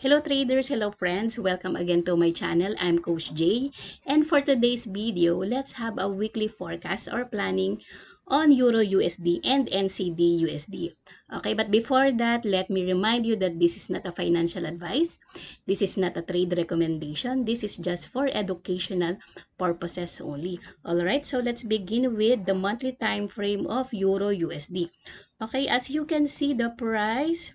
Hello traders, hello friends, welcome again to my channel. I'm Coach Jay, and for today's video, let's have a weekly forecast or planning on Euro USD and NCD USD. Okay, but before that, let me remind you that this is not a financial advice. This is not a trade recommendation. This is just for educational purposes only. Alright, so let's begin with the monthly time frame of Euro USD. Okay, as you can see, the price.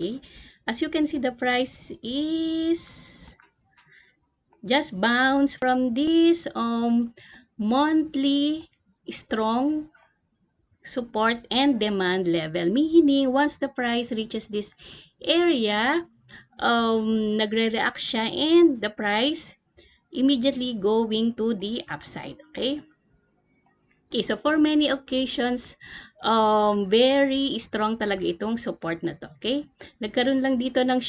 Okay, as you can see, the price is just bounce from this monthly strong support and demand level. Meaning, once the price reaches this area, nagre-react siya and the price immediately going to the upside. Okay? Okay, so for many occasions, very strong talaga itong support na to, okay? Nagkaroon lang dito ng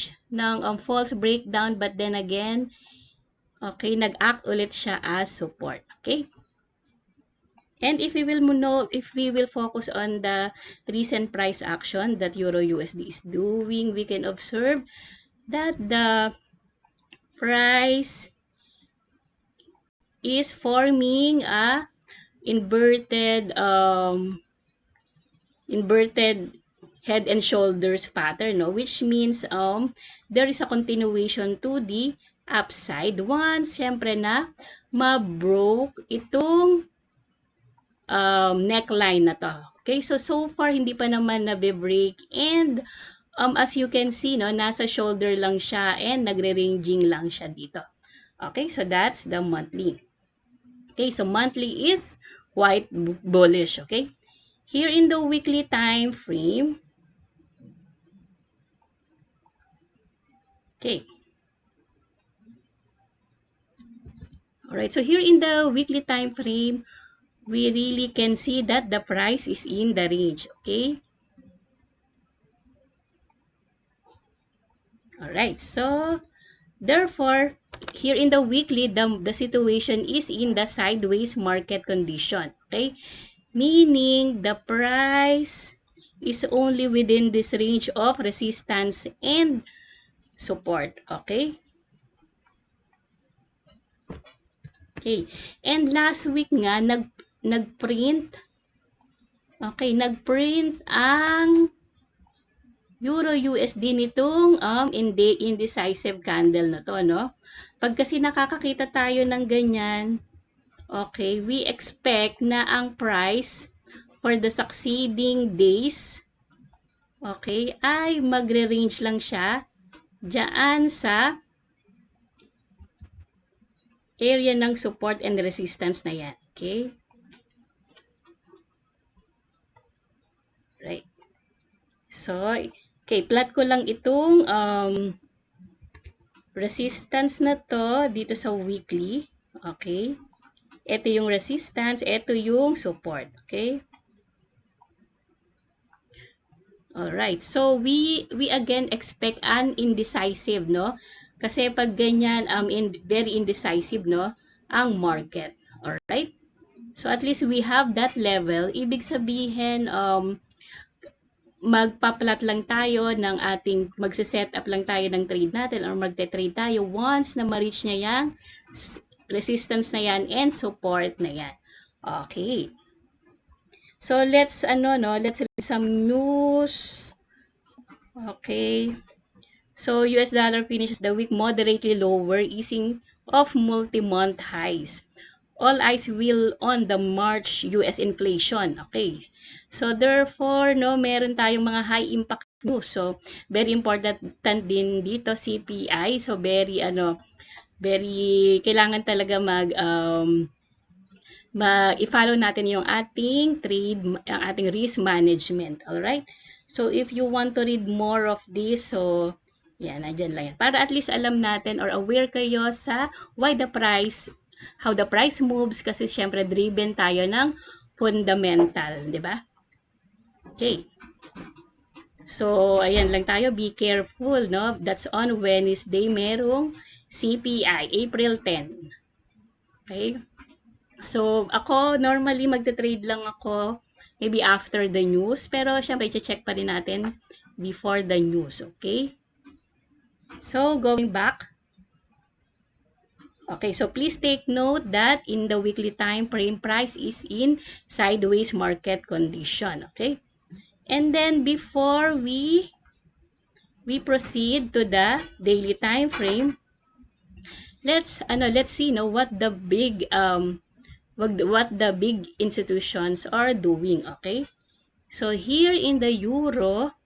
false breakdown, but then again, okay, nag-act ulit siya as support, okay? And if we will focus on the recent price action that Euro USD is doing, we can observe that the price is forming a inverted head and shoulders pattern, no? Which means there is a continuation to the upside once syempre na ma-broke itong neckline na to. Okay, so far hindi pa naman na-break and as you can see, no, nasa shoulder lang siya and nagre-ranging lang siya dito. Okay, so that's the monthly. Okay, so monthly is quite bullish, okay? Here in the weekly time frame, okay. Alright, so here in the weekly time frame, we really can see that the price is in the range, okay? Alright, so therefore, here in the weekly, the situation is in the sideways market condition, okay? Meaning the price is only within this range of resistance and support, okay? Okay, and last week nga, nag-print ang Euro USD nitong indecisive candle na to, no? Pag kasi nakakakita tayo ng ganyan, okay, we expect na ang price for the succeeding days, okay, ay magre-range lang siya diyan sa area ng support and resistance na yan, okay? Right. So, okay, plot ko lang itong resistance na to dito sa weekly. Okay? Ito yung resistance, ito yung support. Okay? Alright. So, we again expect an indecisive, no? Kasi pag ganyan, very indecisive, no? Ang market. Alright? So, at least we have that level. Ibig sabihin, magpa-plot lang tayo ng magse-set up lang tayo ng trade natin or magte-trade tayo once na ma-reach niya yung resistance na yan and support na yan. Okay. So, let's read some news. Okay. So, US dollar finishes the week moderately lower, easing of multi-month highs. All eyes will on the March US inflation. Okay. So, therefore, no, meron tayong mga high impact news. So, very important din dito, CPI. So, kailangan talaga i-follow natin yung ating trade, ang ating risk management. Alright? So, if you want to read more of this, so, yan, nandyan lang yan. Para at least alam natin or aware kayo sa how the price moves kasi syempre driven tayo ng fundamental, di ba? Okay. So, ayan lang tayo. Be careful, no? That's on Wednesday. Merong CPI, April 10. Okay? So, ako, normally, magte-trade lang ako maybe after the news. Pero, syempre, i-check pa rin natin before the news, okay? So, going back. Okay, so please take note that in the weekly time frame, price is in sideways market condition, okay? And then before we proceed to the daily time frame, let's see what the big what the big institutions are doing, okay? So here in the euro,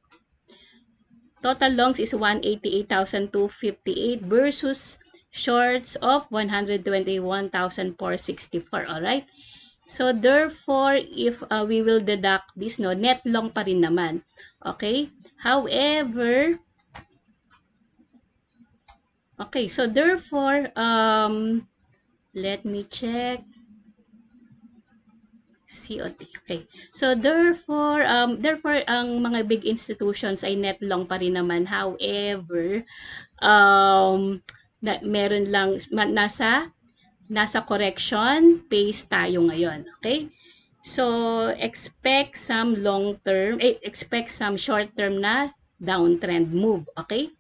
total longs is 188,258 versus shorts of 121,464, all right? So therefore, if we will deduct this, no, net long pa rin naman, okay? However, okay, so therefore, let me check. COT. Okay. So therefore, ang mga big institutions ay net long pa rin naman. However, meron lang nasa correction phase tayo ngayon. Okay? So expect some long term, expect some short term na downtrend move. Okay?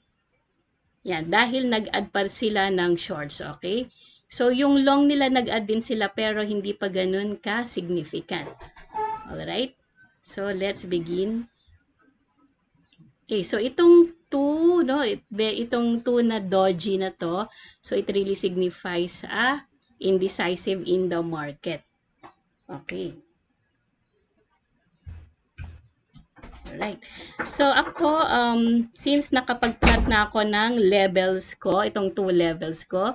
Yan, dahil nag-add pa sila ng shorts, okay? So, yung long nila nag-add din sila pero hindi pa ganun ka-significant. Alright? So, let's begin. Okay, so itong 2, no? Itong 2 na doji na to, so it really signifies indecisive in the market. Okay. Alright. So, ako, since nakapag-plot na ako ng levels ko, itong 2 levels ko,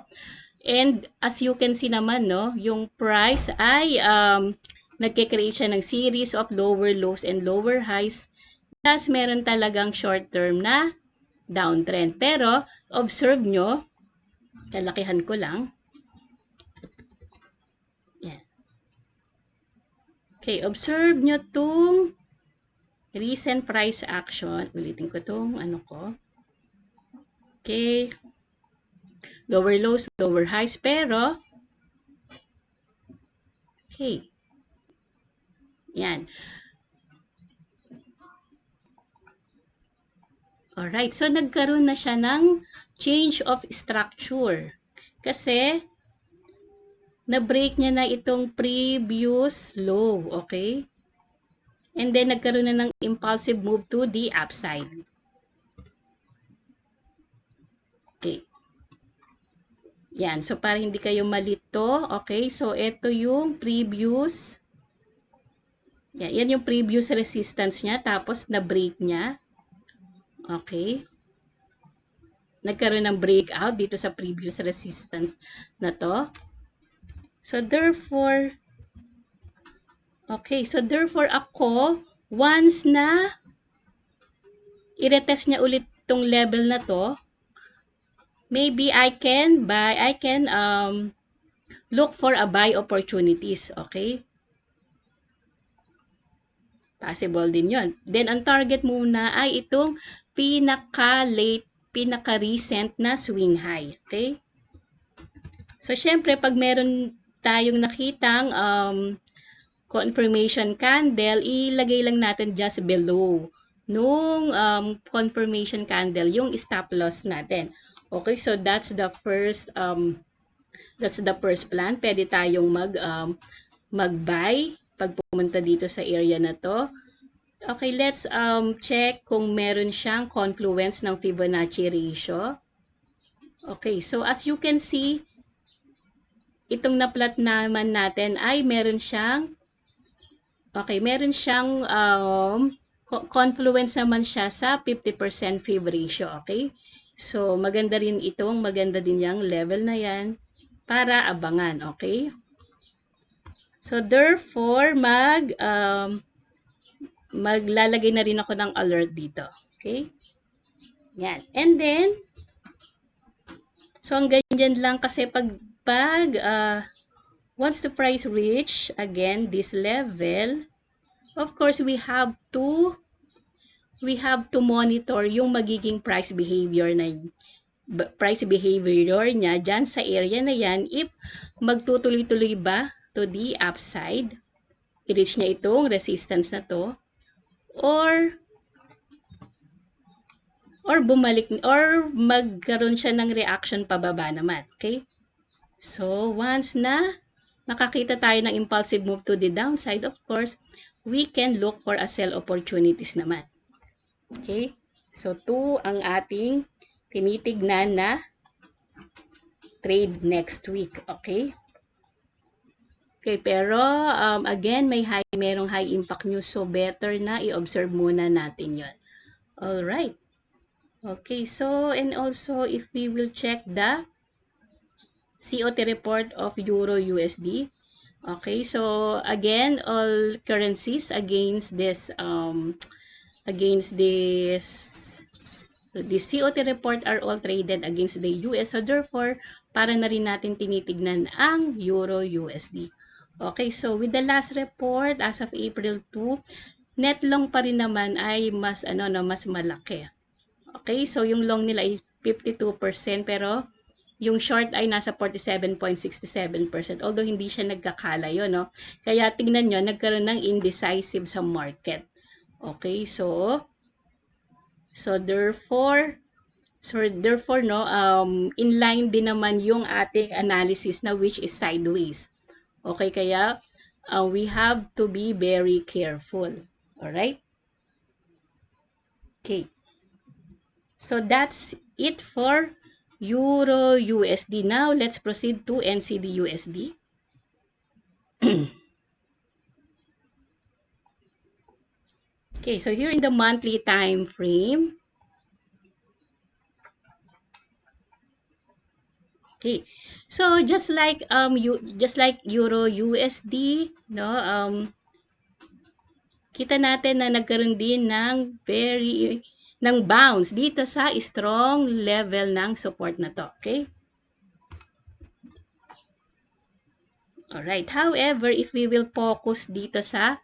and as you can see naman, no, yung price ay nagke-create siya ng series of lower lows and lower highs. Plus, meron talagang short term na downtrend. Pero, observe nyo, kalakihan ko lang. Yan. Okay, observe nyo itong recent price action. Ulitin ko itong ano ko. Okay. Lower lows, lower highs. Pero, okay. Yan. Alright, so nagkaroon na siya ng change of structure. Kasi, na-break niya na itong previous low, okay? And then, nagkaroon na ng impulsive move to the upside. Okay. Yan, so para hindi kayo malito, okay? So, ito yung previous, yan yung previous resistance niya, tapos na-break niya. Okay? Nagkaroon ng breakout dito sa previous resistance na to. So, therefore, okay, so therefore ako, once na i-retest niya ulit tong level na to, maybe I can look for a buy opportunities, okay? Possible din yon. Then, ang target muna ay itong pinaka-late, pinaka-recent na swing high. Okay? So, syempre, pag meron tayong nakitang confirmation candle, ilagay lang natin just below nung confirmation candle, yung stop loss natin. Okay? So, that's the first plan. Pwede tayong mag-buy pag pumunta dito sa area na to. Okay, let's check kung meron siyang confluence ng Fibonacci ratio. Okay, so as you can see, itong na-plot naman natin ay meron siyang confluence naman siya sa 50% Fib ratio, okay? So, maganda din yung level na yan para abangan, okay? So, therefore, maglalagay na rin ako ng alert dito. Okay? Yan. And then, so, ang ganyan lang kasi once the price reach, again, this level, of course, we have to monitor yung magiging price behavior niya dyan sa area na yan if magtutuloy-tuloy ba to the upside, i-reach niya itong resistance na to, or or bumalik or magkaroon siya ng reaction pababa naman. Okay? So, once na nakakita tayo ng impulsive move to the downside, of course, we can look for a sell opportunities naman. Okay? So, 2 ang ating tinitignan na trade next week. Okay? Okay, pero again, merong high impact news, so better na i-observe muna natin yon. Alright. Okay, so and also if we will check the COT report of Euro USD. Okay, so again, all currencies against this so the COT report are all traded against the US. So therefore, para na rin natin tinitignan ang Euro USD. Okay, so with the last report as of April 2, net long pa rin naman ay mas malaki. Okay, so yung long nila ay 52% pero yung short ay nasa 47.67%, although hindi siya nagkakalayo, no? Kaya tingnan nyo, nagkaroon ng indecisive sa market. Okay, so therefore no, in line din naman yung ating analysis na which is sideways. Okay, kaya we have to be very careful. Alright? Okay. So that's it for Euro USD. Now, let's proceed to NCD USD. Okay, so here in the monthly time frame. Okay. So just like Euro USD, no, kita natin na nagkaroon din ng bounce dito sa strong level ng support na to, okay? Alright, however, if we will focus dito sa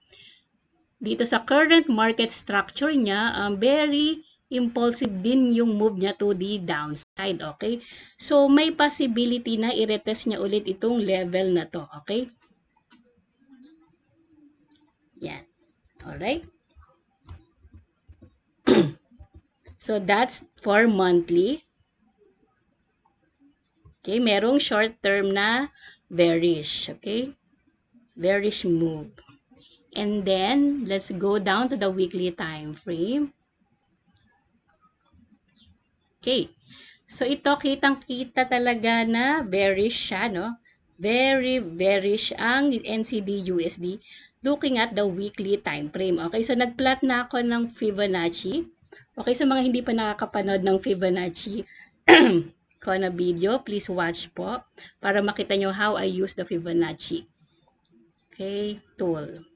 current market structure niya, very impulsive din yung move niya to the downside, okay? So, may possibility na i-retest niya ulit itong level na to, okay? Yan. Alright? So, that's for monthly. Okay, merong short term na bearish, okay? Bearish move. And then, let's go down to the weekly time frame. Okay. So, ito, kitang-kita talaga na bearish siya, no? Very bearish ang NCD USD looking at the weekly time frame. Okay, so nag-plot na ako ng Fibonacci. Okay, sa mga hindi pa nakakapanood ng Fibonacci ko na video, please watch po para makita nyo how I use the Fibonacci. Okay, tool.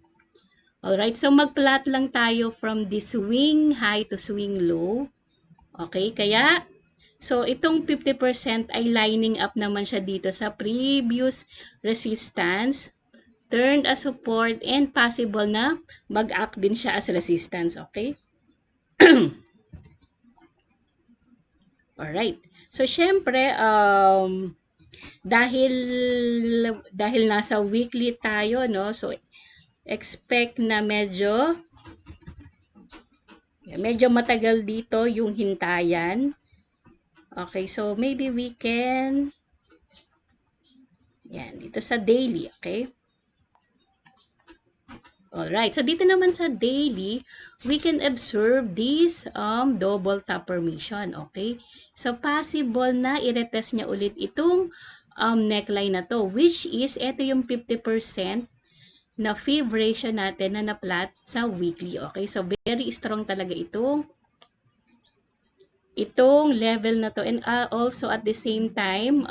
Alright, so mag-plot lang tayo from the swing high to swing low. Okay, kaya so, itong 50% ay lining up naman siya dito sa previous resistance, turned as support, and possible na mag-act din siya as resistance. Okay? Alright. So, syempre, dahil nasa weekly tayo, no? So, expect na medyo matagal dito yung hintayan. Okay, so maybe we can, yan, dito sa daily, okay? Alright, so dito naman sa daily, we can observe this double top formation, okay? So possible na i-retest niya ulit itong neckline na to, which is, ito yung 50% na fib ratio natin na na-plot sa weekly, okay? So very strong talaga itong level na to, and also at the same time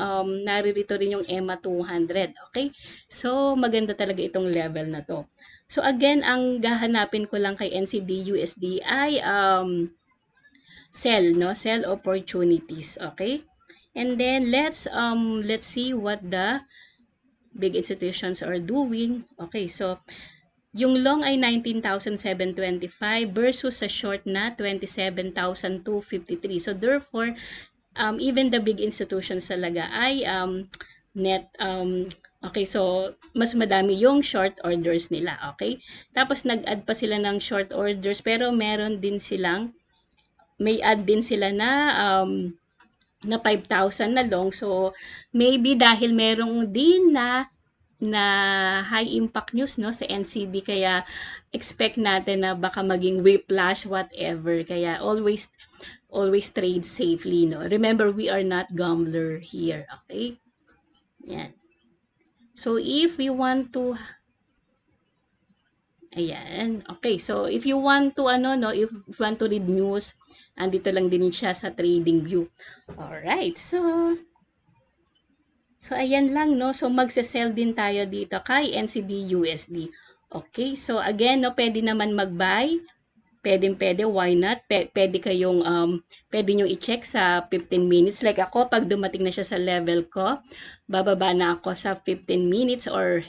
naririto rin yung EMA 200, okay? So maganda talaga itong level na to. So again, ang gahanapin ko lang kay NCD USD ay sell opportunities, okay? And then let's see what the big institutions are doing. Okay, so yung long ay 19,725 versus sa short na 27,253. So therefore, even the big institutions talaga ay net okay, so mas madami yung short orders nila, okay? Tapos nag-add pa sila ng short orders pero meron din silang may add din sila na 5,000 na long. So, maybe dahil merong din na high impact news no sa NCB, kaya expect natin na baka maging whiplash whatever, kaya always trade safely no. Remember, we are not gambler here, okay? Yan. So if you want to ayan, okay, so if you want to if you want to read news, andito lang din siya sa TradingView. All right, so ayan lang no. So magse-sell din tayo dito kay NCD USD. Okay, so again no, pwede naman mag-buy. Pwede, why not? Pwede kayong pwede niyo i-check sa 15 minutes. Like ako, pag dumating na siya sa level ko, bababa na ako sa 15 minutes or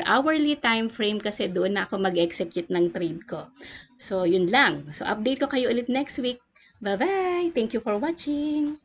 hourly time frame, kasi doon na ako mag-execute ng trade ko. So yun lang. So update ko kayo ulit next week. Bye-bye. Thank you for watching.